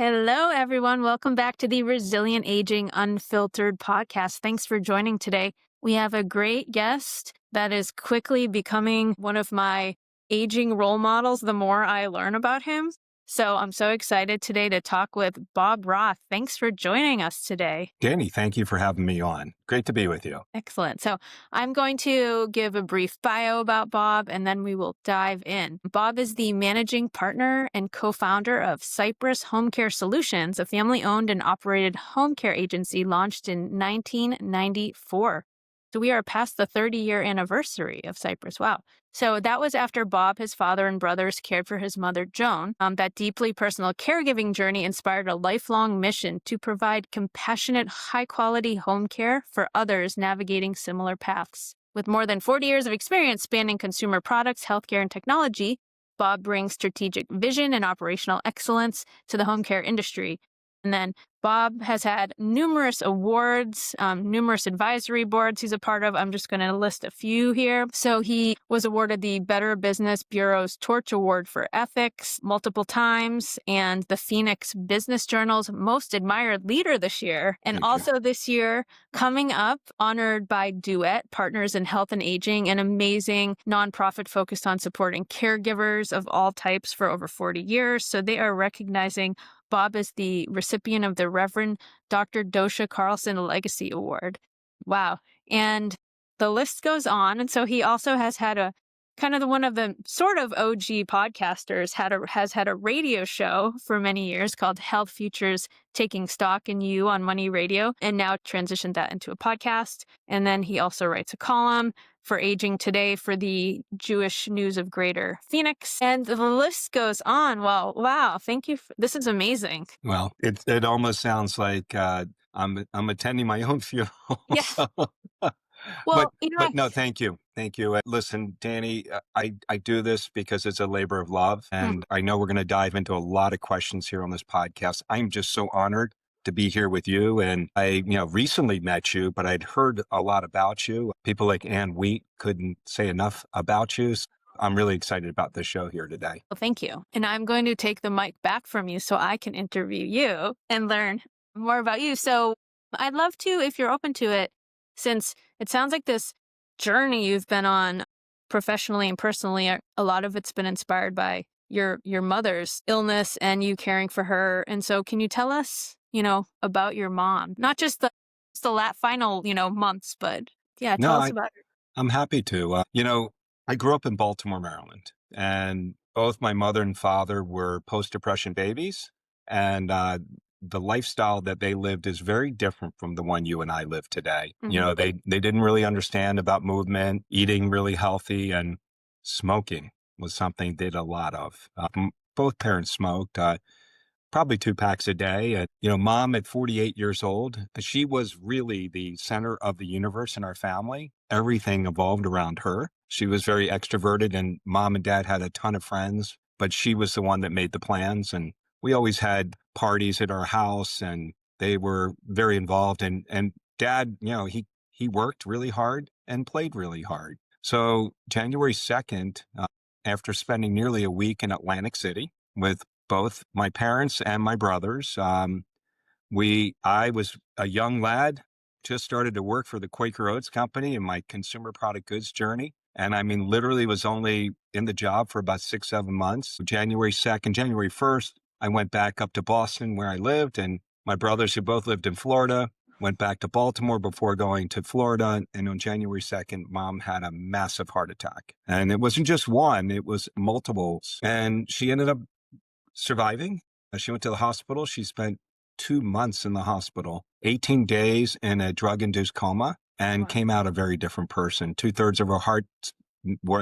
Hello, everyone. Welcome back to the Resilient Aging Unfiltered podcast. Thanks for joining today. We have a great guest that is quickly becoming one of my aging role models the more I learn about him. So I'm so excited today to talk with Bob Roth. Thanks for joining us today. Dani, thank you for having me on. Great to be with you. Excellent. So I'm going to give a brief bio about Bob, and then we will dive in. Bob is the managing partner and co-founder of Cypress Home Care Solutions, a family-owned and operated home care agency launched in 1994. So we are past the 30-year anniversary of Cypress. Wow. So that was after Bob, his father, and brothers cared for his mother, Joan. That deeply personal caregiving journey inspired a lifelong mission to provide compassionate, high-quality home care for others navigating similar paths. With more than 40 years of experience spanning consumer products, healthcare, and technology, Bob brings strategic vision and operational excellence to the home care industry. And then Bob has had numerous awards, numerous advisory boards he's a part of. I'm just going to list a few here. So he was awarded the Better Business Bureau's Torch Award for Ethics multiple times and the Phoenix Business Journal's Most Admired Leader this year. And also this year, coming up, honored by Duet, Partners in Health and Aging, an amazing nonprofit focused on supporting caregivers of all types for over 40 years. So they are recognizing Bob is the recipient of the Reverend Dr. Dosha Carlson Legacy Award. Wow. And the list goes on. And so he also has had a kind of one of the sort of OG podcasters, has had a radio show for many years called Health Futures Taking Stock in You on Money Radio, and now transitioned that into a podcast. And then he also writes a column for Aging Today for the Jewish News of Greater Phoenix. And the list goes on. Well, wow. Thank you. This is amazing. Well, it almost sounds like I'm attending my own funeral. Yeah. So, Well, but no, thank you. Thank you. Listen, Dani, I do this because it's a labor of love. And I know we're going to dive into a lot of questions here on this podcast. I'm just so honored to be here with you. And I, recently met you, but I'd heard a lot about you. People like Ann Wheat couldn't say enough about you. So I'm really excited about this show here today. Well, thank you. And I'm going to take the mic back from you so I can interview you and learn more about you. So I'd love to, if you're open to it, since it sounds like this journey you've been on professionally and personally, a lot of it's been inspired by your mother's illness and you caring for her. And so can you tell us, about your mom? Not just the final, months, but tell us about her. I'm happy to. I grew up in Baltimore, Maryland, and both my mother and father were post-depression babies. And the lifestyle that they lived is very different from the one you and I live today. Mm-hmm. They didn't really understand about movement, eating really healthy, and smoking was something they did a lot of. Both parents smoked, probably 2 packs a day. And, mom at 48 years old, she was really the center of the universe in our family. Everything evolved around her. She was very extroverted, and mom and dad had a ton of friends, but she was the one that made the plans. And we always had parties at our house, and they were very involved. And dad, he worked really hard and played really hard. So January 2nd, after spending nearly a week in Atlantic City with both my parents and my brothers, I was a young lad, just started to work for the Quaker Oats Company in my consumer product goods journey. And I mean, literally was only in the job for about 6-7 months. January 2nd, January 1st, I went back up to Boston where I lived, and my brothers, who both lived in Florida, went back to Baltimore before going to Florida. And on January 2nd, mom had a massive heart attack. And it wasn't just one, it was multiples. And she ended up surviving. She went to the hospital. She spent 2 months in the hospital, 18 days in a drug-induced coma, and came out a very different person. 2/3 of her heart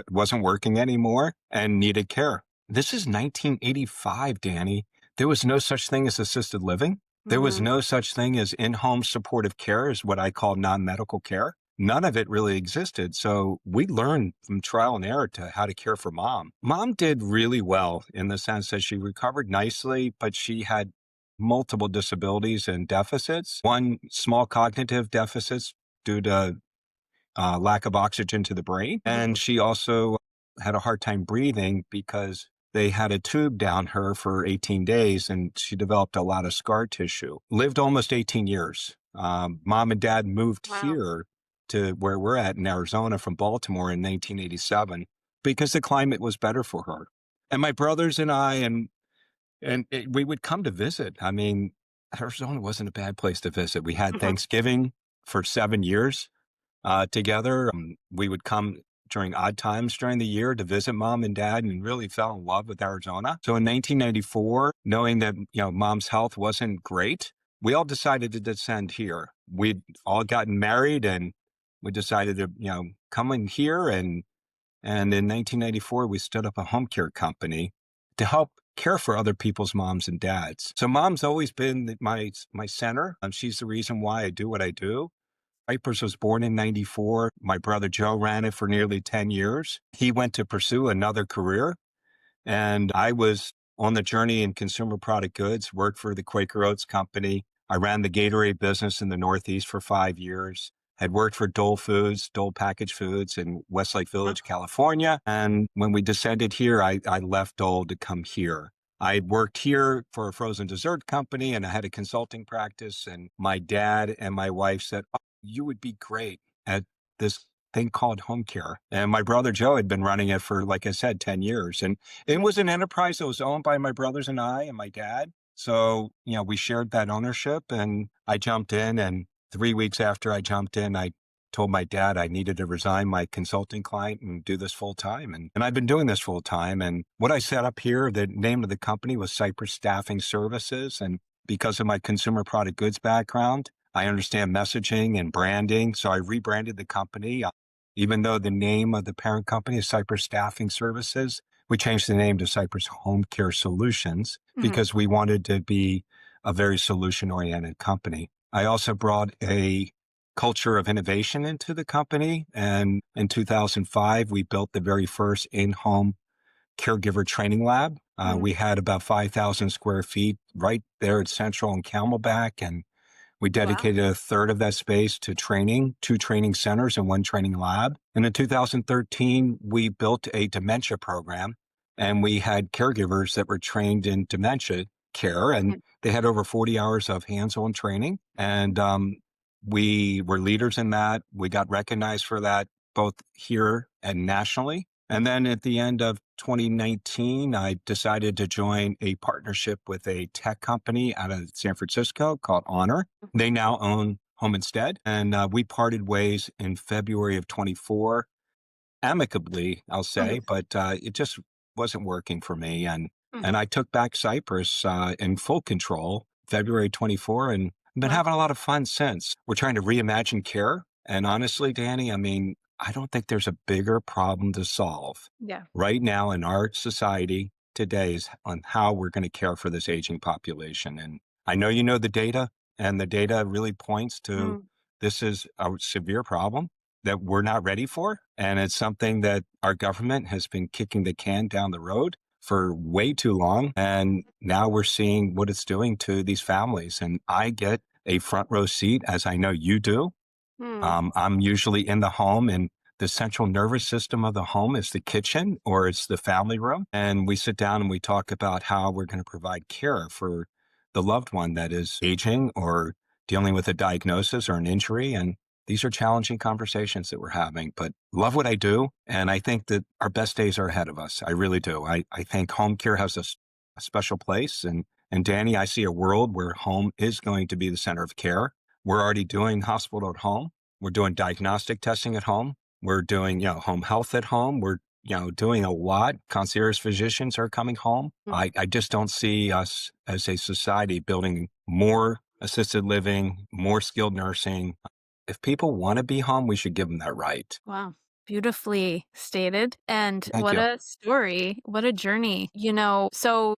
wasn't working anymore and needed care. This is 1985, Dani. There was no such thing as assisted living. There was no such thing as in-home supportive care, is what I call non-medical care. None of it really existed. So we learned from trial and error to how to care for mom. Mom did really well in the sense that she recovered nicely, but she had multiple disabilities and deficits. One, small cognitive deficits due to lack of oxygen to the brain. And she also had a hard time breathing because They had a tube down her for 18 days and she developed a lot of scar tissue. Lived almost 18 years. Mom and dad moved Wow. here to where we're at in Arizona from Baltimore in 1987 because the climate was better for her. And my brothers and I, we would come to visit. I mean, Arizona wasn't a bad place to visit. We had Mhm. Thanksgiving for 7 years together. We would come during odd times during the year to visit mom and dad and really fell in love with Arizona. So in 1994, knowing that, mom's health wasn't great, we all decided to descend here. We'd all gotten married and we decided to, come in here and in 1994, we stood up a home care company to help care for other people's moms and dads. So mom's always been my center. She's the reason why I do what I do. Cypress was born in 94. My brother Joe ran it for nearly 10 years. He went to pursue another career. And I was on the journey in consumer product goods, worked for the Quaker Oats Company. I ran the Gatorade business in the Northeast for 5 years, had worked for Dole Foods, Dole Packaged Foods in Westlake Mhm. Village, California. And when we descended here, I left Dole to come here. I worked here for a frozen dessert company and I had a consulting practice. And my dad and my wife said, "Oh, you would be great at this thing called home care." And my brother Joe had been running it for, like I said, 10 years. And it was an enterprise that was owned by my brothers and I and my dad. So, we shared that ownership and I jumped in. And 3 weeks after I jumped in, I told my dad I needed to resign my consulting client and do this full time. And I've been doing this full time. And what I set up here, the name of the company was Cypress Staffing Services. And because of my consumer product goods background, I understand messaging and branding. So I rebranded the company. Even though the name of the parent company is Cypress Staffing Services, we changed the name to Cypress Home Care Solutions Mhm. because we wanted to be a very solution-oriented company. I also brought a culture of innovation into the company. And in 2005, we built the very first in-home caregiver training lab. Mhm. We had about 5,000 square feet right there at Central and Camelback. And we Wow. dedicated a third of that space to training, 2 training centers and 1 training lab. And in 2013, we built a dementia program and we had caregivers that were trained in dementia care and Mhm. they had over 40 hours of hands-on training. And we were leaders in that. We got recognized for that both here and nationally. And then at the end of 2019, I decided to join a partnership with a tech company out of San Francisco called Honor. They now own Home Instead. And we parted ways in February of 24, amicably, I'll Mhm. say, but it just wasn't working for me. And Mhm. I took back Cypress in full control February 24, and I've been Wow. having a lot of fun since. We're trying to reimagine care. And honestly, Dani, I mean, I don't think there's a bigger problem to solve Yeah. right now in our society today is on how we're going to care for this aging population. And I know you know the data, and the data really points to Mm. this is a severe problem that we're not ready for. And it's something that our government has been kicking the can down the road for way too long. And now we're seeing what it's doing to these families. And I get a front row seat, as I know you do. Mm. I'm usually in the home and the central nervous system of the home is the kitchen or it's the family room. And we sit down and we talk about how we're going to provide care for the loved one that is aging or dealing with a diagnosis or an injury. And these are challenging conversations that we're having, but love what I do. And I think that our best days are ahead of us. I really do. I think home care has a special place. And Dani, I see a world where home is going to be the center of care. We're already doing hospital at home. We're doing diagnostic testing at home. We're doing, home health at home. We're, doing a lot. Concierge physicians are coming home. Mhm. I just don't see us as a society building more assisted living, more skilled nursing. If people want to be home, we should give them that right. Wow. Beautifully stated. And Thank what you. a story. What a journey. So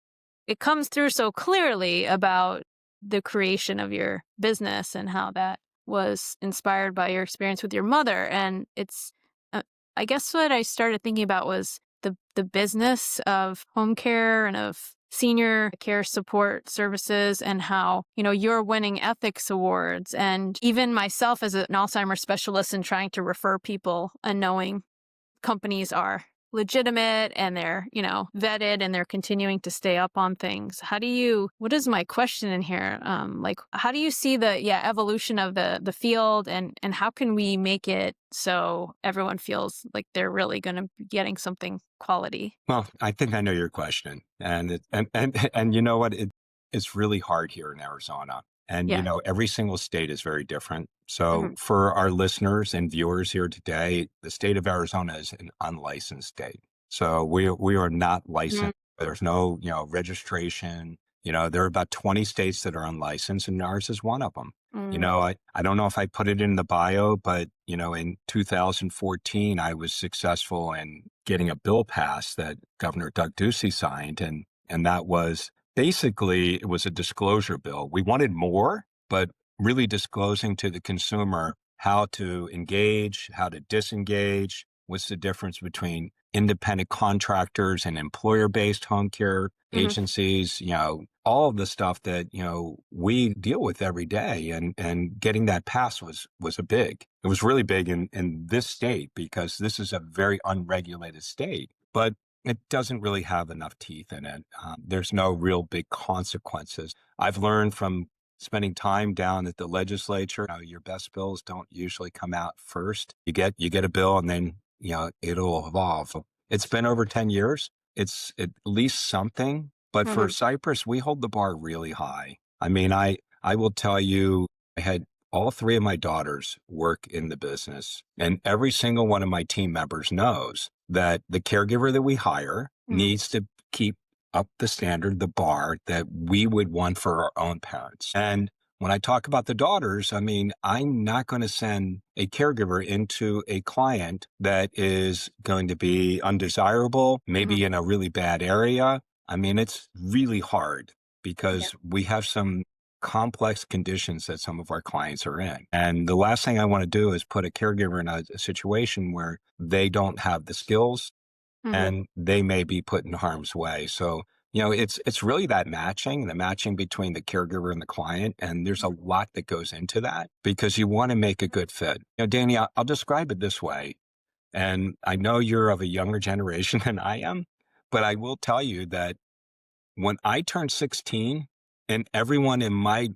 it comes through so clearly about the creation of your business and how that was inspired by your experience with your mother. And uh, I guess what I started thinking about was the business of home care and of senior care support services and how, you're winning ethics awards. And even myself as an Alzheimer's specialist and trying to refer people and knowing companies are legitimate and they're, vetted and they're continuing to stay up on things. What is my question in here? Like, how do you see the evolution of the field, and how can we make it so everyone feels like they're really going to be getting something quality? Well, I think I know your question, and you know what? It's really hard here in Arizona, and Yeah. every single state is very different. So, Hmm. for our listeners and viewers here today, the state of Arizona is an unlicensed state. So we are not licensed. There's no registration. There are about 20 states that are unlicensed, and ours is one of them. Mm-hmm. I don't know if I put it in the bio, but, in 2014, I was successful in getting a bill passed that Governor Doug Ducey signed. And that was basically, it was a disclosure bill. We wanted more, but really disclosing to the consumer how to engage, how to disengage, what's the difference between independent contractors and employer-based home care agencies, all of the stuff that, we deal with every day. And getting that passed was it was really big in this state, because this is a very unregulated state, but it doesn't really have enough teeth in it. There's no real big consequences. I've learned from spending time down at the legislature, your best bills don't usually come out first. You get a bill, and then, it'll evolve. It's been over 10 years. It's at least something. But for Hmm. Cypress, we hold the bar really high. I mean, I will tell you, I had all three of my daughters work in the business, and every single one of my team members knows that the caregiver that we hire needs to keep up the standard, the bar that we would want for our own parents. And when I talk about the daughters, I mean, I'm not going to send a caregiver into a client that is going to be undesirable, maybe in a really bad area. I mean, it's really hard because we have some complex conditions that some of our clients are in. And the last thing I want to do is put a caregiver in a situation where they don't have the skills Hmm. and they may be put in harm's way. So, it's really the matching between the caregiver and the client. And there's a lot that goes into that because you want to make a good fit. Dani, I'll describe it this way. And I know you're of a younger generation than I am, but I will tell you that when I turned 16, and everyone in my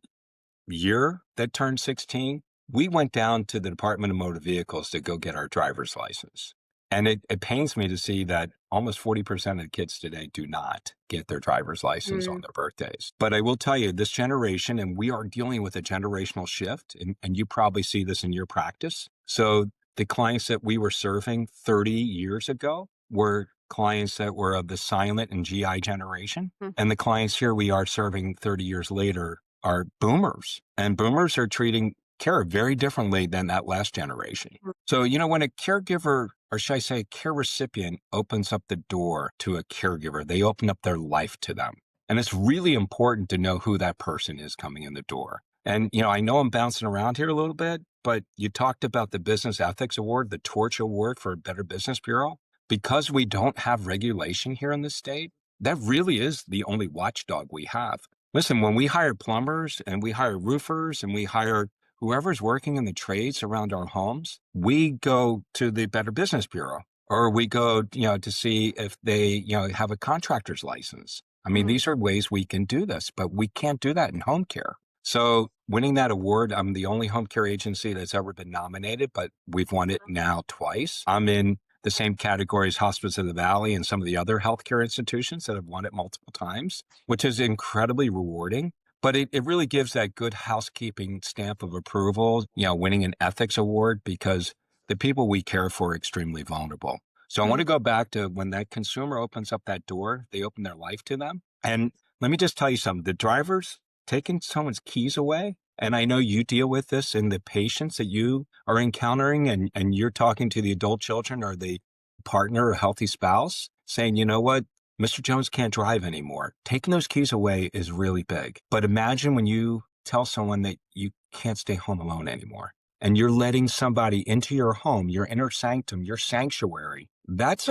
year that turned 16, we went down to the Department of Motor Vehicles to go get our driver's license. And it pains me to see that almost 40% of the kids today do not get their driver's license on their birthdays. But I will tell you, this generation, and we are dealing with a generational shift, and you probably see this in your practice. So the clients that we were serving 30 years ago were clients that were of the silent and GI generation. And the clients here we are serving 30 years later are boomers. And boomers are treating care very differently than that last generation. So, when a caregiver, or should I say a care recipient, opens up the door to a caregiver, they open up their life to them. And it's really important to know who that person is coming in the door. And, I know I'm bouncing around here a little bit, but you talked about the Business Ethics Award, the Torch Award for Better Business Bureau. Because we don't have regulation here in the state, that really is the only watchdog we have. Listen, when we hire plumbers and we hire roofers and we hire whoever's working in the trades around our homes, we go to the Better Business Bureau, or we go, to see if they, have a contractor's license. I mean, these are ways we can do this, but we can't do that in home care. So winning that award, I'm the only home care agency that's ever been nominated, but we've won it now twice. I'm in the same category as Hospice of the Valley and some of the other healthcare institutions that have won it multiple times, which is incredibly rewarding. But it really gives that good housekeeping stamp of approval, winning an ethics award, because the people we care for are extremely vulnerable. So I want to go back to when that consumer opens up that door, they open their life to them. And let me just tell you something, the drivers taking someone's keys away, and I know you deal with this in the patients that you are encountering, and you're talking to the adult children or the partner or healthy spouse saying, you know what, Mr. Jones can't drive anymore. Taking those keys away is really big. But imagine when you tell someone that you can't stay home alone anymore, and you're letting somebody into your home, your inner sanctum, your sanctuary. It's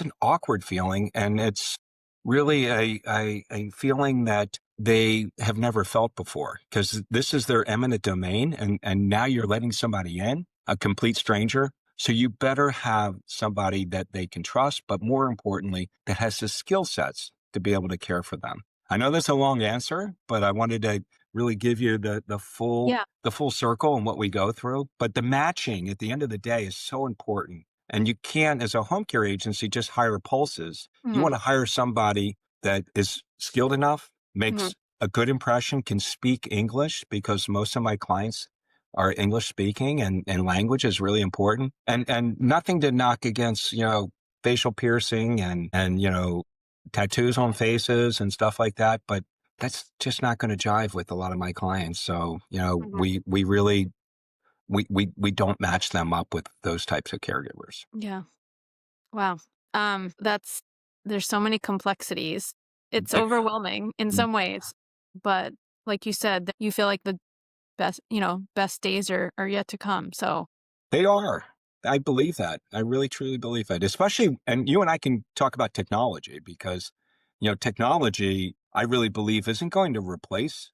an awkward feeling. And it's really a feeling that they have never felt before, because this is their eminent domain. And now you're letting somebody in, a complete stranger, So you better have somebody that they can trust, but more importantly, that has the skill sets to be able to care for them. I know that's a long answer, but I wanted to really give you Yeah. the full circle and what we go through. But the matching at the end of the day is so important. And you can't, as a home care agency, just hire pulses. You Hmm. want to hire somebody that is skilled enough, Hmm. makes a good impression, can speak English, because most of my clients are English speaking, and language is really important. And nothing to knock against, facial piercing and tattoos on faces and stuff like that, but that's just not going to jive with a lot of my clients. So, Hmm. we really we don't match them up with those types of caregivers. Yeah. Wow. That's there's so many complexities. It's overwhelming in some ways, but like you said, that you feel like the best days are yet to come. So, They are. I believe that. I really truly believe that. Especially, and you and I can talk about technology, because, technology, I really believe, isn't going to replace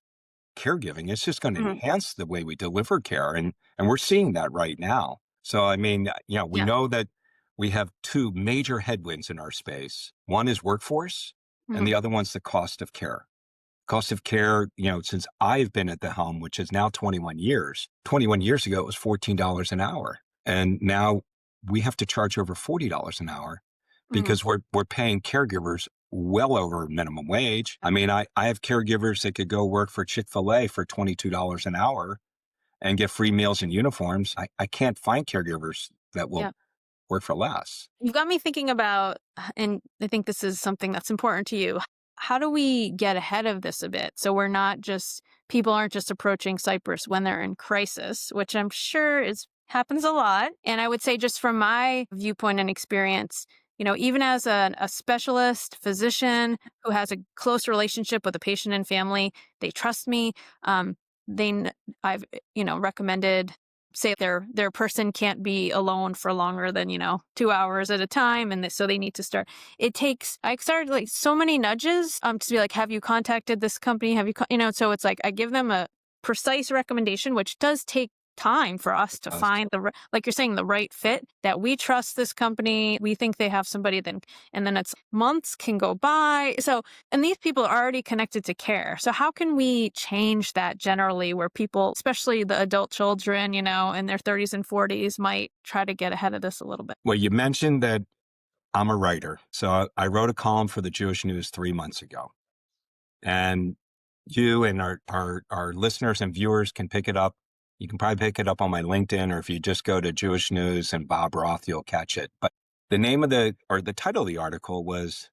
caregiving. It's just going to mhm, enhance the way we deliver care. And we're seeing that right now. So, I mean, we yeah. know that we have two major headwinds in our space. One is workforce, and Mhm, the other one's the cost of care. Cost of care, since I've been at the helm, which is now 21 years ago, it was $14 an hour. And now we have to charge over $40 an hour, mhm, because we're paying caregivers well over minimum wage. I mean, I have caregivers that could go work for Chick-fil-A for $22 an hour and get free meals and uniforms. I can't find caregivers that will yeah. work for less. You've got me thinking about, and I think this is something that's important to you. How do we get ahead of this a bit so we're not just people aren't just approaching Cypress when they're in crisis, which I'm sure is happens a lot. And I would say, just from my viewpoint and experience, even as a specialist physician who has a close relationship with a patient and family, they trust me. Um, I've recommended, say their person can't be alone for longer than 2 hours at a time, and so they need to start. It takes I started like so many nudges to be like, have you contacted this company, have so it's like I give them a precise recommendation, which does take time for us to find like you're saying, the right fit, that we trust this company, we think they have somebody, and then it's months can go by. So, and these people are already connected to care. So how can we change that generally, where people, especially the adult children, in their 30s and 40s, might try to get ahead of this a little bit? Well, you mentioned that I'm a writer. So I wrote a column for the Jewish News 3 months ago. And you and our listeners and viewers can pick it up. You can probably pick it up on my LinkedIn, or if you just go to Jewish News and Bob Roth, you'll catch it. But the name of the title of the article was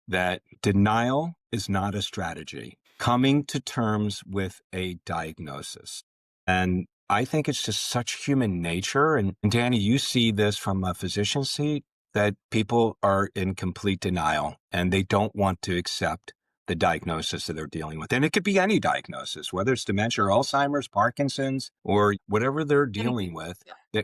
that denial is not a strategy, coming to terms with a diagnosis. And I think it's just such human nature. And Dani, you see this from a physician's seat, that people are in complete denial and they don't want to accept the diagnosis that they're dealing with. And it could be any diagnosis, whether it's dementia or Alzheimer's, Parkinson's, or whatever they're Anything. dealing with. Yeah.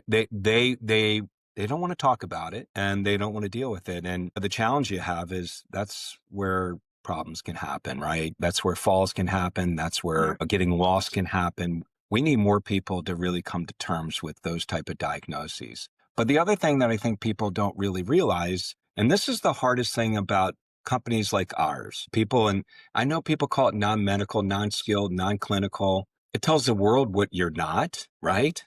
They don't want to talk about it, and they don't want to deal with it. And the challenge you have is that's where problems can happen, right? That's where falls can happen. That's where getting lost can happen. We need more people to really come to terms with those type of diagnoses. But the other thing that I think people don't really realize, and this is the hardest thing about companies like ours, and I know people call it non-medical, non-skilled, non-clinical. It tells the world what you're not, right?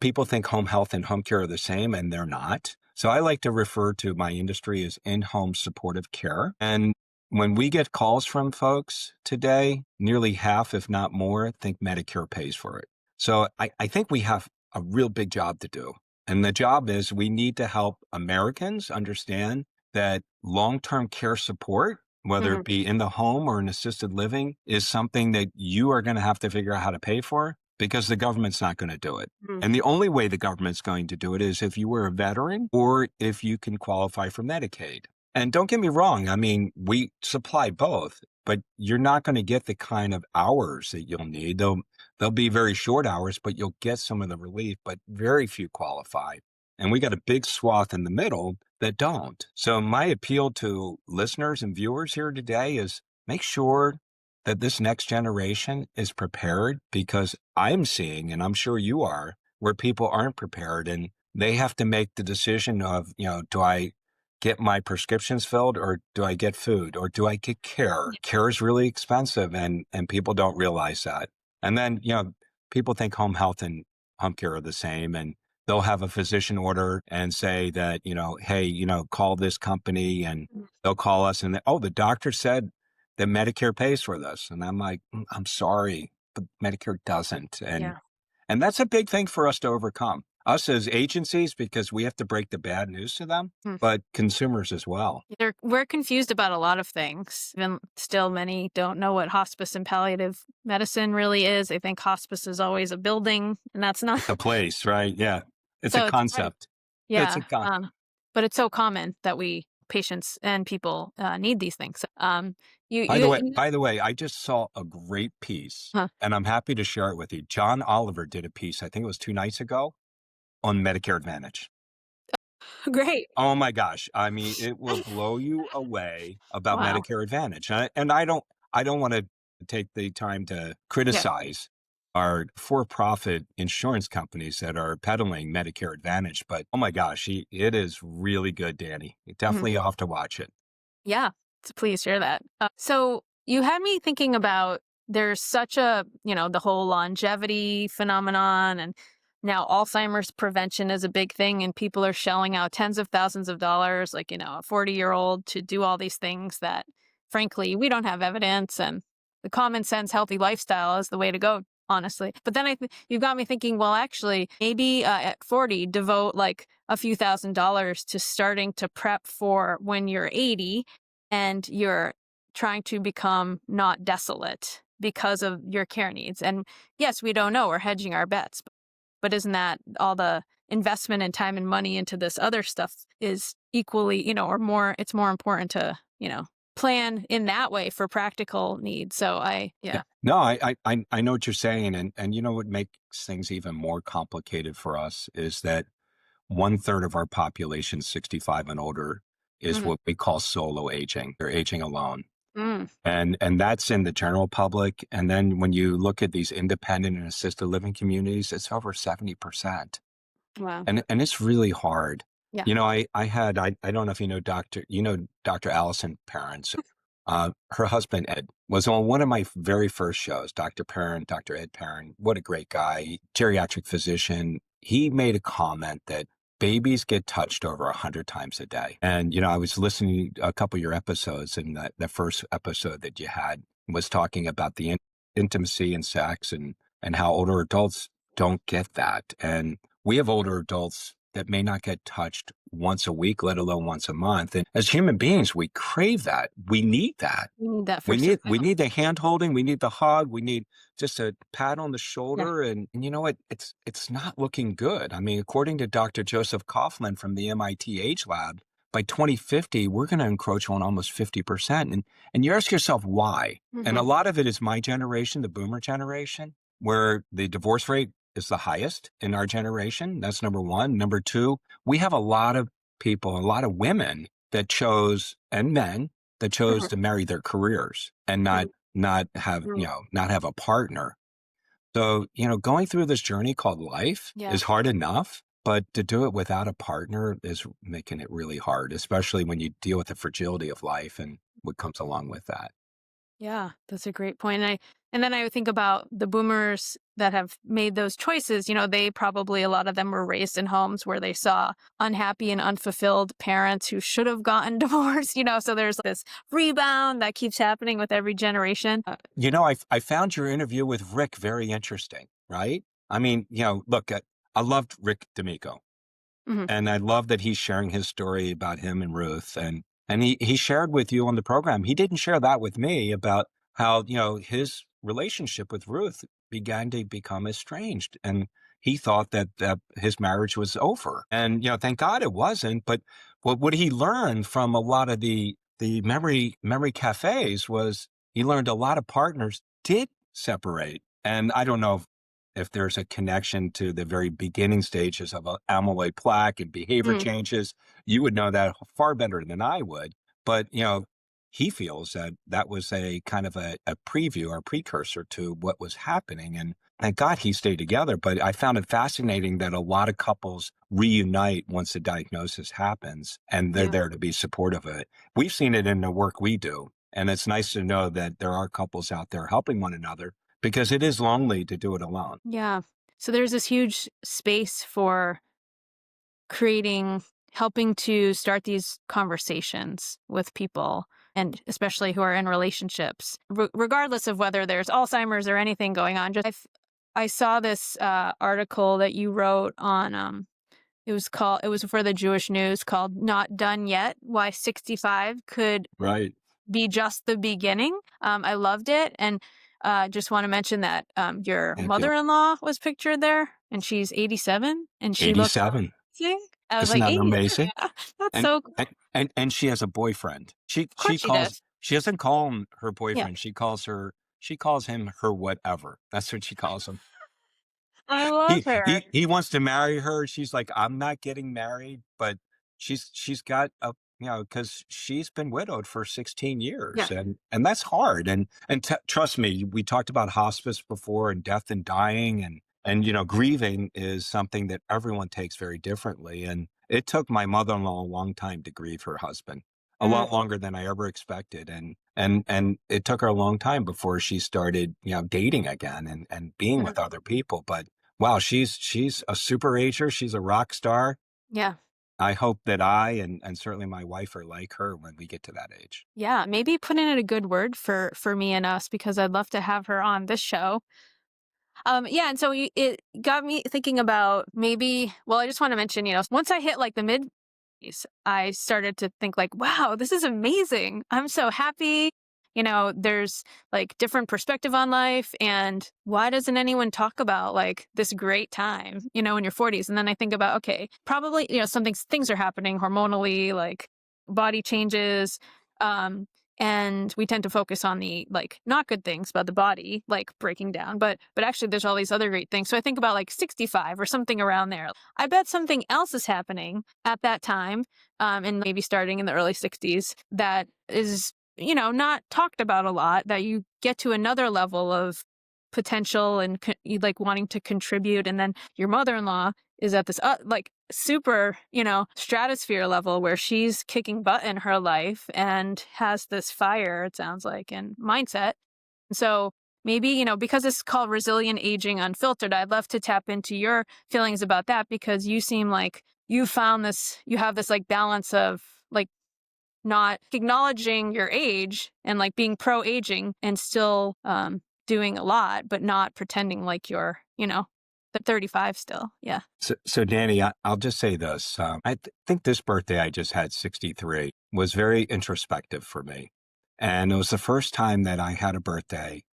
People think home health and home care are the same, and they're not. So I like to refer to my industry as in-home supportive care. And when we get calls from folks today, nearly half, if not more, think Medicare pays for it. So I think we have a real big job to do. And the job is, we need to help Americans understand that long-term care support, whether Mhm, it be in the home or in assisted living, is something that you are going to have to figure out how to pay for, because the government's not going to do it. mhm, And the only way the government's going to do it is if you were a veteran or if you can qualify for Medicaid. And don't get me wrong, I mean, we supply both, but you're not going to get the kind of hours that you'll need. They'll be very short hours, but you'll get some of the relief, but very few qualify. And we got a big swath in the middle that don't. So my appeal to listeners and viewers here today is, make sure that this next generation is prepared, because I'm seeing, and I'm sure you are, where people aren't prepared. And they have to make the decision of, do I get my prescriptions filled, or do I get food, or do I get care? Care is really expensive, and people don't realize that. And then, people think home health and home care are the same, and they'll have a physician order and say that, hey, call this company, and they'll call us and oh, the doctor said that Medicare pays for this. And I'm like, I'm sorry, but Medicare doesn't. Yeah. And that's a big thing for us to overcome. Us as agencies, because we have to break the bad news to them, but consumers as well. We're confused about a lot of things. Even still, many don't know what hospice and palliative medicine really is. They think hospice is always a building, and that's not The place, right? Yeah. It's a so it's concept. It's yeah. a con- But it's so common that patients and people need these things. By the way, I just saw a great piece, Huh. and I'm happy to share it with you. John Oliver did a piece, I think it was 2 nights ago, on Medicare Advantage. Great. Oh my gosh. I mean, it will blow you away about Wow. Medicare Advantage. And I don't want to take the time to criticize our for-profit insurance companies that are peddling Medicare Advantage, but oh my gosh, it is really good, Dani. You definitely have to watch it. Yeah. Please share that. So you had me thinking about there's such the whole longevity phenomenon, and now Alzheimer's prevention is a big thing, and people are shelling out tens of thousands of dollars, like, a 40-year-old to do all these things that, frankly, we don't have evidence, and the common sense healthy lifestyle is the way to go, honestly. But then you got me thinking, well, actually, maybe at 40, devote like a few $1,000s to starting to prep for when you're 80 and you're trying to become not desolate because of your care needs. And yes, we don't know, we're hedging our bets, but isn't that all the investment and time and money into this other stuff is equally, or more, it's more important to, plan in that way for practical needs. So Yeah. No, I know what you're saying. And what makes things even more complicated for us is that 1/3 of our population, 65 and older, is what we call solo aging. They're aging alone. Mm. And that's in the general public. And then when you look at these independent and assisted living communities, it's over 70%. Wow. And it's really hard. Yeah. I don't know if Dr. Allison Parents. Her husband, Ed, was on one of my very first shows, Dr. Parent, Dr. Ed Parent. What a great guy, geriatric physician. He made a comment that babies get touched over 100 times a day. And, I was listening to a couple of your episodes, and the first episode that you had was talking about the intimacy and sex, and how older adults don't get that. And we have older adults that may not get touched once a week, let alone once a month. And as human beings, we crave that. We need that. We need that for We survival. need the hand holding. We need the hug. We need just a pat on the shoulder. And you know what? It's not looking good. I mean, according to Dr. Joseph Kaufman from the MIT Age Lab, by 2050, we're going to encroach on almost 50%. And you ask yourself why? And a lot of it is my generation, the boomer generation, where the divorce rate is the highest in our generation. That's number one. Number two, we have a lot of people, a lot of women that chose, and men that chose to marry their careers and not have a partner. So, going through this journey called life is hard enough, but to do it without a partner is making it really hard, especially when you deal with the fragility of life and what comes along with that. Yeah, that's a great point. And then I would think about the boomers that have made those choices. They probably, a lot of them were raised in homes where they saw unhappy and unfulfilled parents who should have gotten divorced, so there's this rebound that keeps happening with every generation. I found your interview with Rick very interesting, right? I mean, look, I loved Rick D'Amico. And I love that he's sharing his story about him and Ruth. And he shared with you on the program. He didn't share that with me about how, his relationship with Ruth began to become estranged. And he thought that his marriage was over. And, thank God it wasn't. But what he learned from a lot of the memory cafes was he learned a lot of partners did separate. And I don't know if there's a connection to the very beginning stages of amyloid plaque and behavior changes. You would know that far better than I would. But, he feels that that was a kind of a preview or precursor to what was happening. And thank God he stayed together. But I found it fascinating that a lot of couples reunite once the diagnosis happens and they're Yeah. there to be supportive of it. We've seen it in the work we do. And it's nice to know that there are couples out there helping one another because it is lonely to do it alone. Yeah. So there's this huge space for helping to start these conversations with people, and especially who are in relationships, regardless of whether there's Alzheimer's or anything going on. I saw this article that you wrote on, it was for the Jewish News, called Not Done Yet, Why 65 Could Right. Be Just the Beginning. I loved it. And just want to mention that your Thank you. mother-in-law was pictured there, and she's 87, and she looks 87. amazing. I was Isn't like, that 87? amazing? That's And so cool. and she has a boyfriend. Of course she does. She doesn't call him her Yeah. boyfriend. She calls him her whatever. That's what she calls him. I love her. He wants to marry her. She's like, I'm not getting married, but she's got a, because she's been widowed for 16 Yeah. years, and that's hard. And trust me, we talked about hospice before, and death and dying, and grieving is something that everyone takes very differently. And it took my mother-in-law a long time to grieve her husband, a Mm, lot longer than I ever expected. And it took her a long time before she started, dating again and being mhm. with other people. But wow, she's a super ager. She's a rock star. Yeah. I hope that I and certainly my wife are like her when we get to that age. Yeah. Maybe put in a good word for me and us, because I'd love to have her on this show. Yeah, and so it got me thinking about, maybe, well, I just want to mention, once I hit like the mid, I started to think like, wow, this is amazing. I'm so happy. There's like different perspective on life, and why doesn't anyone talk about like this great time, in your 40s? And then I think about, okay, probably, things are happening hormonally, like body changes. Um, and we tend to focus on the like not good things about the body, like breaking down, but actually there's all these other great things. So I think about like 65 or something around there. I bet something else is happening at that time, and maybe starting in the early 60s, that is, not talked about a lot, that you get to another level of potential and you like wanting to contribute. And then your mother-in-law is at this like super, stratosphere level, where she's kicking butt in her life and has this fire, it sounds like, and mindset. So maybe, because it's called Resilient Aging Unfiltered, I'd love to tap into your feelings about that, because you seem like you have this like balance of like not acknowledging your age and like being pro aging, and still doing a lot, but not pretending like you're, the 35 still. Yeah. So Danny, I'll just say this. Think this birthday I just had, 63, was very introspective for me. And it was the first time that I had a birthday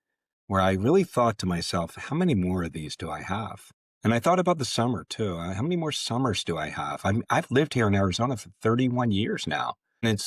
where I really thought to myself, how many more of these do I have? And I thought about the summer too. How many more summers do I have? I've lived here in Arizona for 31 years now. And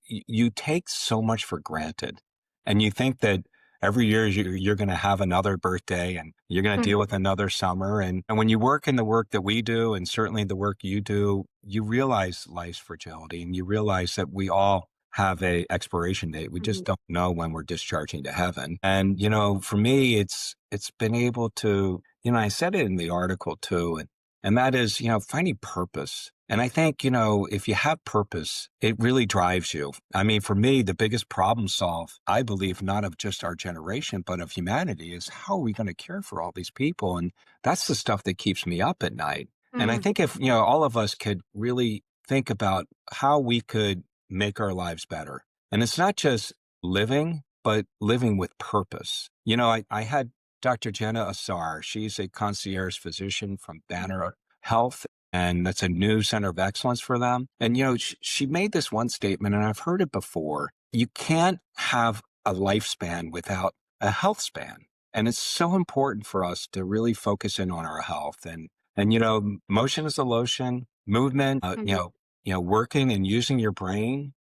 you take so much for granted. And you think that every year you're going to have another birthday and you're going to Mhm. deal with another summer. And when you work in the work that we do, and certainly the work you do, you realize life's fragility, and you realize that we all have a expiration date. We just Mhm. don't know when we're discharging to heaven. And, for me, it's been able to, I said it in the article too, and that is, finding purpose. And I think, if you have purpose, it really drives you. I mean, for me, the biggest problem solve, I believe, not of just our generation, but of humanity, is how are we going to care for all these people? And that's the stuff that keeps me up at night. And I Mhm. think if, all of us could really think about how we could make our lives better. And it's not just living, but living with purpose. I had Dr. Jenna Assar. She's a concierge physician from Banner Health, and that's a new center of excellence for them. And, she made this one statement, and I've heard it before. You can't have a lifespan without a health span. And it's so important for us to really focus in on our health. And motion is a lotion, movement, Mhm. working and using your brain.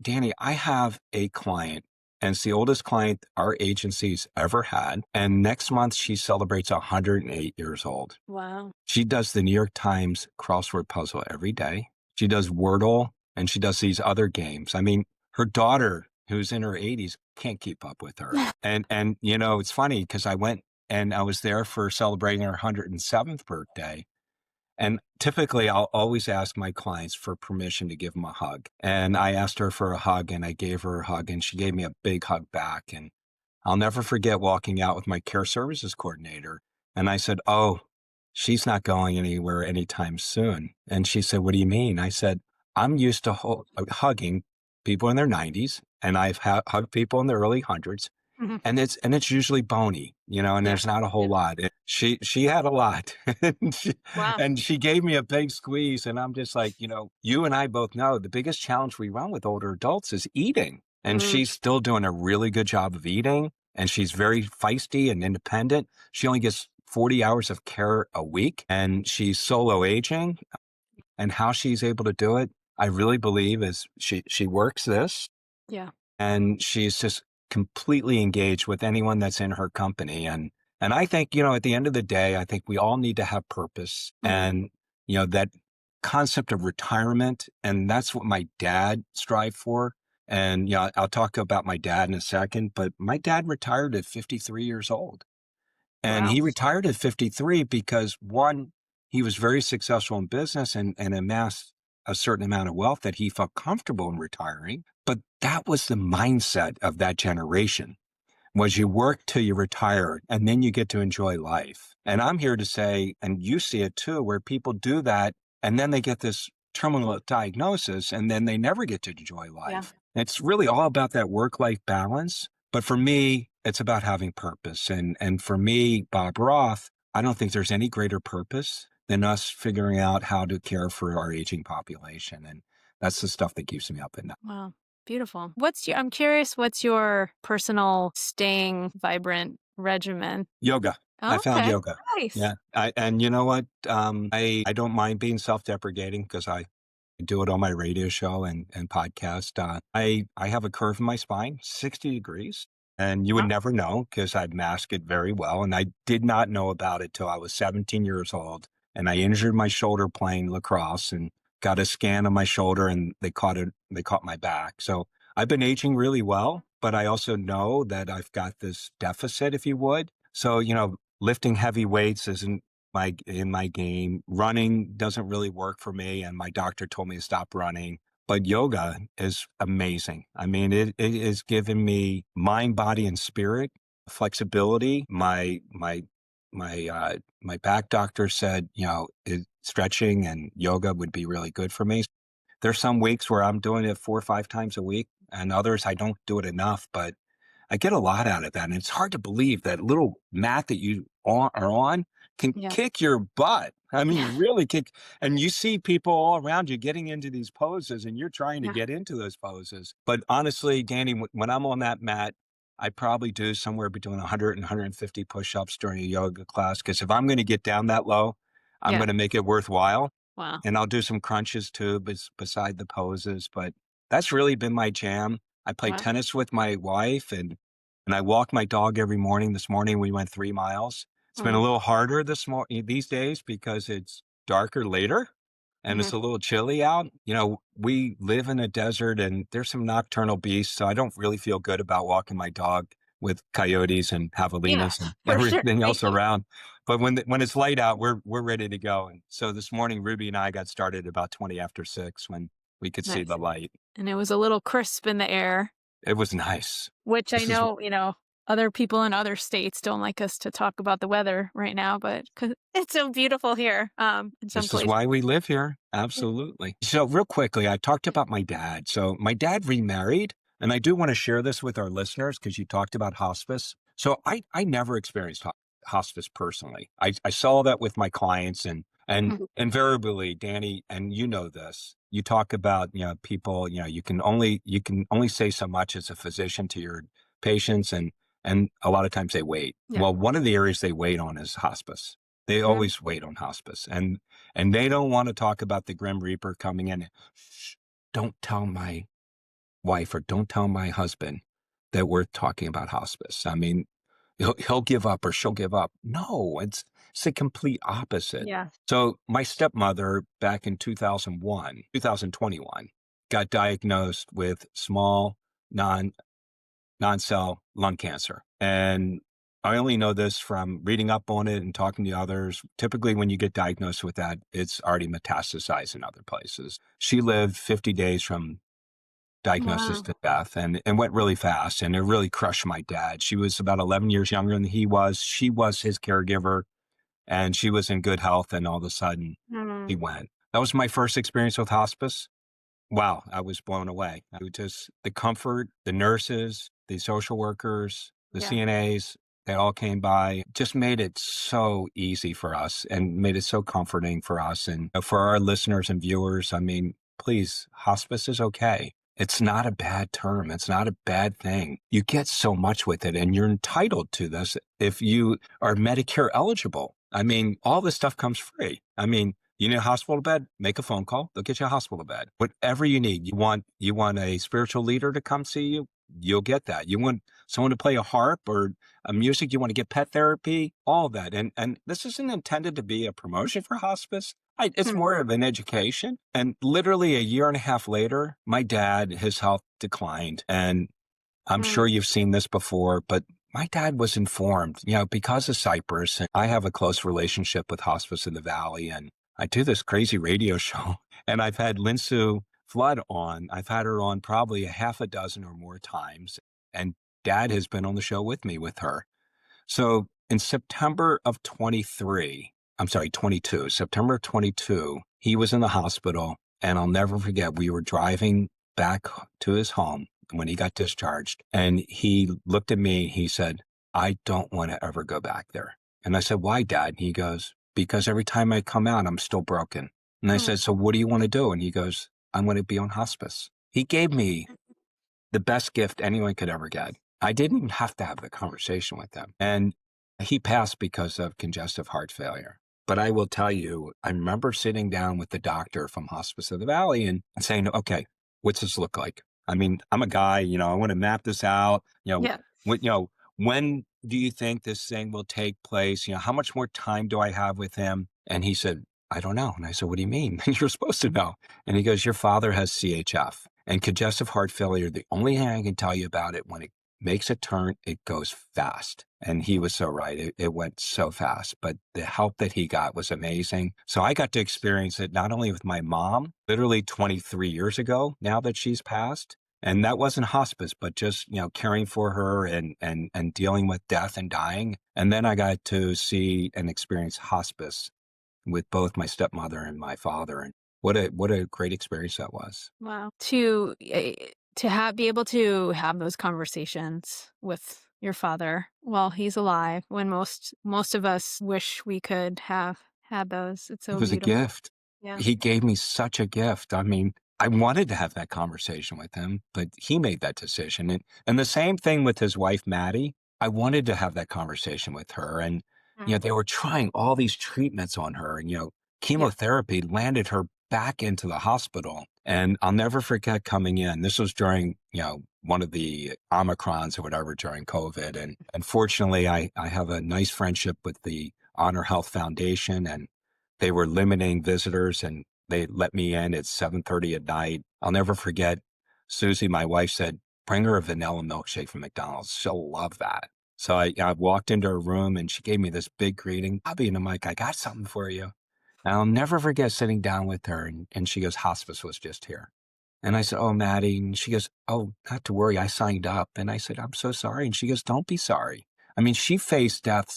Danny, I have a client, and it's the oldest client our agency's ever had. And next month, she celebrates 108 years old. Wow. She does the New York Times crossword puzzle every day. She does Wordle, and she does these other games. I mean, her daughter who's in her 80s can't keep up with her. And you know, it's funny because I went and I was there for celebrating her 107th birthday. And typically, I'll always ask my clients for permission to give them a hug. And I asked her for a hug, and I gave her a hug, and she gave me a big hug back. And I'll never forget walking out with my care services coordinator. And I said, "Oh, she's not going anywhere anytime soon." And she said, "What do you mean?" I said, "I'm used to hugging people in their 90s, and I've hugged people in their early hundreds. Mhm. And it's usually bony, you know, and Yeah. there's not a Yeah. whole lot. She had a lot, and Wow. she gave me a big squeeze, and I'm just like, you know, you and I both know the biggest challenge we run with older adults is eating, and Mm, she's still doing a really good job of eating, and she's very feisty and independent. She only gets 40 hours of care a week, and she's solo aging, and how she's able to do it, I really believe is she works this yeah. and she's just completely engaged with anyone that's in her company. And I think, you know, at the end of the day, I think we all need to have purpose. Mhm. And you know, that concept of retirement, and that's what my dad strived for. And you know, I'll talk about my dad in a second, but my dad retired at 53 years old. And Wow. he retired at 53 because one, he was very successful in business and amassed a certain amount of wealth that he felt comfortable in retiring. But that was the mindset of that generation was you work till you retire and then you get to enjoy life. And I'm here to say, and you see it too, where people do that and then they get this terminal diagnosis and then they never get to enjoy Yeah. life. It's really all about that work-life balance. But for me, it's about having purpose. And for me, Bob Roth, I don't think there's any greater purpose than us figuring out how to care for our aging population. And that's the stuff that keeps me up at night. Wow. Beautiful. I'm curious, what's your personal staying vibrant regimen? Yoga. I found Okay. yoga. Nice. Yeah. And you know what? I don't mind being self-deprecating because I do it on my radio show and podcast. I have a curve in my spine, 60 degrees. And you would Wow. never know because I'd mask it very well. And I did not know about it till I was 17 years old. And I injured my shoulder playing lacrosse and got a scan of my shoulder and they caught my back. So I've been aging really well, but I also know that I've got this deficit, if you would. So, you know, lifting heavy weights isn't in my game. Running doesn't really work for me, and my doctor told me to stop running. But yoga is amazing. I mean, it is giving me mind, body, and spirit flexibility. My back doctor said, you know, stretching and yoga would be really good for me. There's some weeks where I'm doing it 4 or 5 times a week, and others I don't do it enough, but I get a lot out of that. And it's hard to believe that little mat that are on can Yeah. kick your butt. I mean, Yeah. really kick. And you see people all around you getting into these poses and you're trying to Yeah. get into those poses. But honestly, Dani, when I'm on that mat, I probably do somewhere between 100 and 150 push-ups during a yoga class. Because if I'm going to get down that low, I'm Yeah. going to make it worthwhile. Wow. And I'll do some crunches too, beside the poses. But that's really been my jam. I play Wow. tennis with my wife and I walk my dog every morning. This morning we went 3 miles. It's been a Mhm. little harder these days because it's darker later and it's Mhm. a little chilly out. You know, we live in a desert and there's some nocturnal beasts, so I don't really feel good about walking my dog with coyotes and Yeah. javelinas and For sure. everything Thank else you. around. But when it's light out, we're ready to go. And so this morning, Ruby and I got started about 20 after 6 when we could see Nice. the light. And it was a little crisp in the air, It was nice. which I This is know, other people in other states don't like us to talk about the weather right now, but 'cause it's so beautiful here, in some This is places. why we live here. Yeah. Absolutely. So real quickly, I talked about my dad. So my dad remarried, and I do want to share this with our listeners because you talked about hospice. So I never experienced hospice personally. I saw that with my clients and Mhm. invariably, Dani, and you know this, you talk about, you know, people, you know, you can only say so much as a physician to your patients and a lot of times they wait. Yeah. Well, one of the areas they wait on is hospice. They Mhm. always wait on hospice. And they don't want to talk about the Grim Reaper coming in. Shh, don't tell my wife or don't tell my husband that we're talking about hospice. I mean, he'll give up or she'll give up. No, it's the complete opposite. Yeah. So my stepmother back in 2021, got diagnosed with small non non-cell lung cancer. And I only know this from reading up on it and talking to others. Typically, when you get diagnosed with that, it's already metastasized in other places. She lived 50 days from diagnosis Wow. to death and went really fast. And it really crushed my dad. She was about 11 years younger than he was. She was his caregiver and she was in good health. And all of a sudden, he Mm. went. That was my first experience with hospice. Wow, I was blown away. I would just the comfort, the nurses, the social workers, the Yeah. CNAs, they all came by, just made it so easy for us and made it so comforting for us. And for our listeners and viewers, I mean, please, hospice is okay. It's not a bad term. It's not a bad thing. You get so much with it and you're entitled to this if you are Medicare eligible. I mean, all this stuff comes free. I mean, you need a hospital bed? Make a phone call. They'll get you a hospital bed. Whatever you need. You want a spiritual leader to come see you? You'll get that. You want someone to play a harp or a music? You want to get pet therapy? All of that. And this isn't intended to be a promotion for hospice. It's Hmm. more of an education. And literally a year and a half later, my dad, his health declined. And I'm sure Mm. you've seen this before, but my dad was informed, because of Cypress. And I have a close relationship with Hospice in the Valley, and I do this crazy radio show. And I've had Linsu Flood on. I've had her on probably a half a dozen or more times. And dad has been on the show with me with her. So in September of 22, September of 22, he was in the hospital. And I'll never forget, we were driving back to his home when he got discharged. And he looked at me, he said, I don't want to ever go back there. And I said, why, Dad? And he goes, because every time I come out, I'm still broken. And I Mm. said, so what do you want to do? And he goes, I want to be on hospice. He gave me the best gift anyone could ever get. I didn't even have to have the conversation with them. And he passed because of congestive heart failure. But I will tell you, I remember sitting down with the doctor from Hospice of the Valley and saying, okay, what's this look like? I mean, I'm a guy, I want to map this out. Yeah. When do you think this thing will take place? How much more time do I have with him? And he said, I don't know. And I said, what do you mean? You're supposed to know. And he goes, your father has CHF and congestive heart failure. The only thing I can tell you about it, when it makes a turn, it goes fast. And he was so right. It went so fast, but the help that he got was amazing. So I got to experience it not only with my mom, literally 23 years ago, now that she's passed. And that wasn't hospice, but just, caring for her and dealing with death and dying. And then I got to see and experience hospice with both my stepmother and my father. And what a great experience that was. Wow. Be able to have those conversations with your father while he's alive, when most of us wish we could have had those. It's It so was a beautiful. gift. Yeah. He gave me such a gift. I mean, I wanted to have that conversation with him, but he made that decision. And the same thing with his wife, Maddie. I wanted to have that conversation with her. And, Mm. they were trying all these treatments on her. And, Yeah. chemotherapy landed her back into the hospital. And I'll never forget coming in. This was during, one of the Omicrons or whatever during COVID. And unfortunately, I have a nice friendship with the Honor Health Foundation, and they were limiting visitors and they let me in at 7:30 at night. I'll never forget, Susie, my wife, said, bring her a vanilla milkshake from McDonald's. She'll love that. So I walked into her room and she gave me this big greeting. Bobby, and I'm like, I got something for you. And I'll never forget sitting down with her and she goes, hospice was just here. And I said, oh, Maddie. And she goes, oh, not to worry. I signed up. And I said, I'm so sorry. And she goes, don't be sorry. I mean, she faced death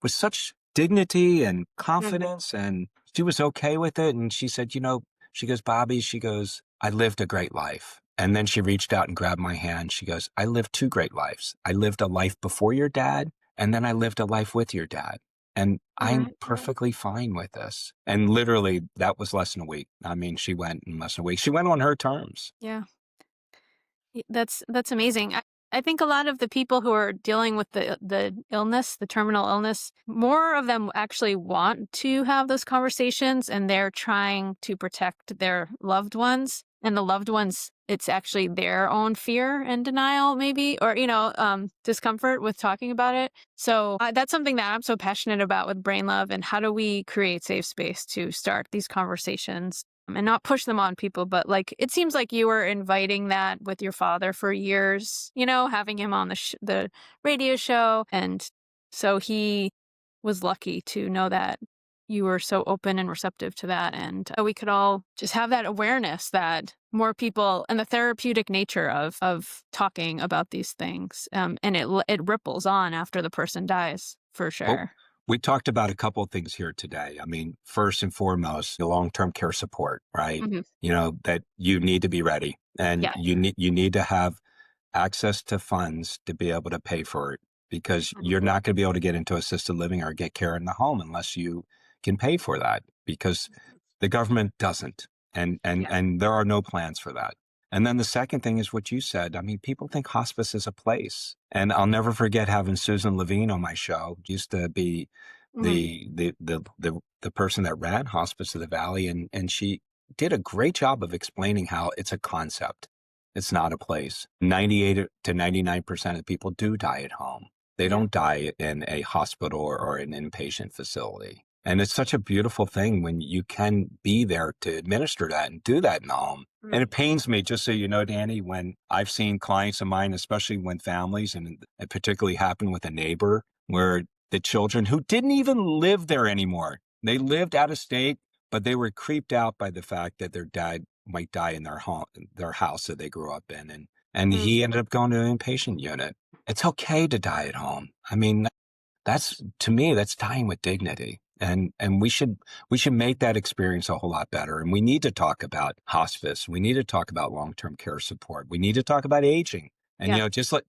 with such dignity and Mhm. confidence, and she was okay with it. And she said, she goes, Bobby, she goes, I lived a great life. And then she reached out and grabbed my hand. She goes, I lived two great lives. I lived a life before your dad, and then I lived a life with your dad. And I'm Right. Right. perfectly fine with this. And literally, that was less than a week. I mean, she went in less than a week. She went on her terms. Yeah. That's amazing. I think a lot of the people who are dealing with the illness, the terminal illness, more of them actually want to have those conversations, and they're trying to protect their loved ones. And the loved ones, it's actually their own fear and denial, maybe, or discomfort with talking about it. So that's something that I'm so passionate about with Brain Love. And how do we create safe space to start these conversations? and not push them on people, but like it seems like you were inviting that with your father for years, having him on the radio show, and so he was lucky to know that you were so open and receptive to that, and we could all just have that awareness that more people and the therapeutic nature of talking about these things, and it ripples on after the person dies for Well, sure. we talked about a couple of things here today. I mean, first and foremost, the long-term care support, right? Hmm. That you need to be ready and Yeah. you need to have access to funds to be able to pay for it because you're not going to be able to get into assisted living or get care in the home unless you can pay for that because the government doesn't. Yeah. And there are no plans for that. And then the second thing is what you said. I mean, people think hospice is a place. And I'll never forget having Susan Levine on my show. Used to be Hmm. the person that ran Hospice of the Valley, and she did a great job of explaining how it's a concept. It's not a place. 98 to 99% of people do die at home. They Yeah. don't die in a hospital or an inpatient facility. And it's such a beautiful thing when you can be there to administer that and do that in the home. And Mhm. it pains me, just so you know, Dani, when I've seen clients of mine, especially when families, and it particularly happened with a neighbor, where the children who didn't even live there anymore, they lived out of state, but they were creeped out by the fact that their dad might die in their home, their house that they grew up in. And Mhm. he ended up going to an inpatient unit. It's okay to die at home. I mean, that's to me, that's dying with dignity. And we should make that experience a whole lot better. And we need to talk about hospice. We need to talk about long-term care support. We need to talk about aging. And Yeah. just like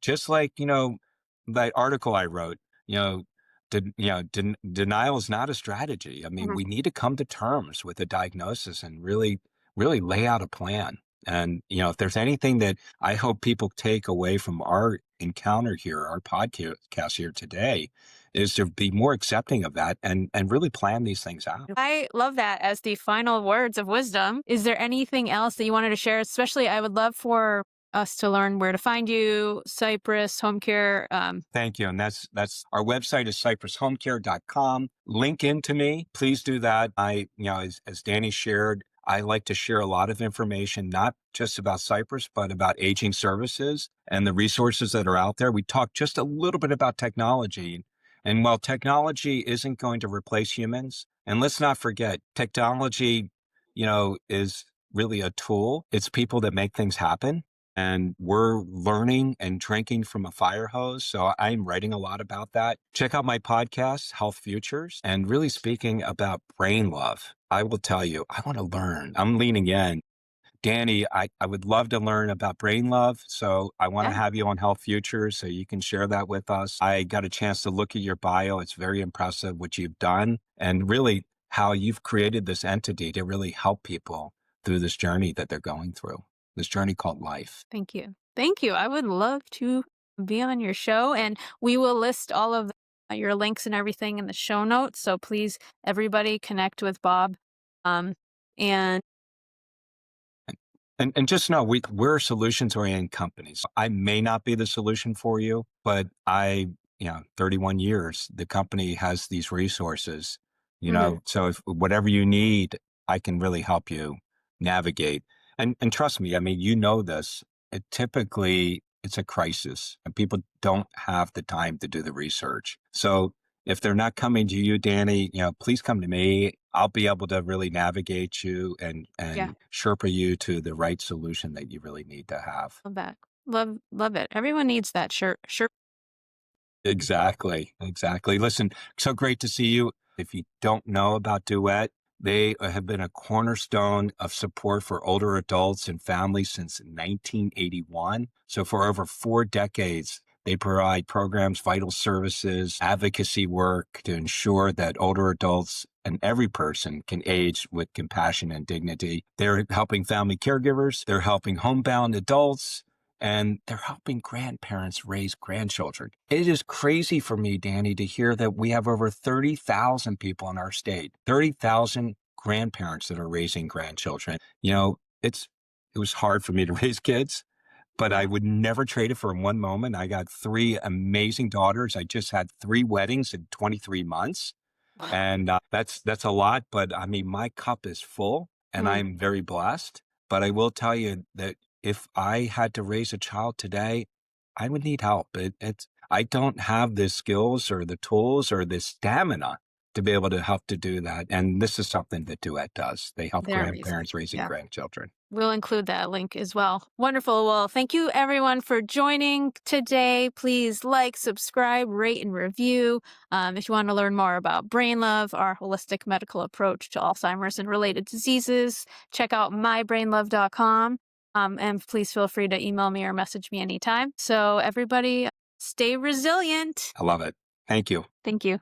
that article I wrote, you know, denial is not a strategy. I mean, Mhm. we need to come to terms with a diagnosis and really lay out a plan. And if there's anything that I hope people take away from our encounter here, our podcast here today, is to be more accepting of that and really plan these things out. I love that as the final words of wisdom. Is there anything else that you wanted to share? Especially, I would love for us to learn where to find you, Cypress Home Care. Thank you. And that's our website is cypresshomecare.com. Link into me. Please do that. As Dani shared, I like to share a lot of information, not just about Cypress, but about aging services and the resources that are out there. We talked just a little bit about technology. And while technology isn't going to replace humans, and let's not forget, technology, is really a tool. It's people that make things happen, and we're learning and drinking from a fire hose. So I'm writing a lot about that. Check out my podcast, Health Futures, and really speaking about brain love. I will tell you, I want to learn. I'm leaning in. Dani, I would love to learn about brain love. So I want to Yeah. have you on Health Futures so you can share that with us. I got a chance to look at your bio. It's very impressive what you've done and really how you've created this entity to really help people through this journey that they're going through, this journey called life. Thank you. Thank you. I would love to be on your show, and we will list all of your links and everything in the show notes. So please, everybody, connect with Bob. And And just know we're solutions oriented companies. I may not be the solution for you, but 31 years, the company has these resources, Mhm. so if whatever you need, I can really help you navigate. And trust me, I mean, this, it's a crisis and people don't have the time to do the research. So if they're not coming to you, Dani, please come to me. I'll be able to really navigate you and Yeah, Sherpa you to the right solution that you really need to have. love that. Love it. Everyone needs that shirt. Sure. Exactly. Exactly. Listen, so great to see you. If you don't know about Duet, they have been a cornerstone of support for older adults and families since 1981. So for over 4 decades, they provide programs, vital services, advocacy work to ensure that older adults and every person can age with compassion and dignity. They're helping family caregivers. They're helping homebound adults, and they're helping grandparents raise grandchildren. It is crazy for me, Dani, to hear that we have over 30,000 people in our state, 30,000 grandparents that are raising grandchildren. It was hard for me to raise kids, but I Yeah. would never trade it for one moment. I got three amazing daughters. I just had three weddings in 23 months. And that's a lot, but I mean, my cup is full. and I'm very blessed. But I will tell you that if I had to raise a child today, I would need help. I don't have the skills or the tools or the stamina to be able to help to do that. And this is something that Duet does. They help They're amazing. grandparents raising Yeah. grandchildren. We'll include that link as well. Wonderful. Well, thank you everyone for joining today. Please like, subscribe, rate, and review. If you want to learn more about Brain Love, our holistic medical approach to Alzheimer's and related diseases, check out mybrainlove.com. And please feel free to email me or message me anytime. So everybody, stay resilient. I love it. Thank you. Thank you.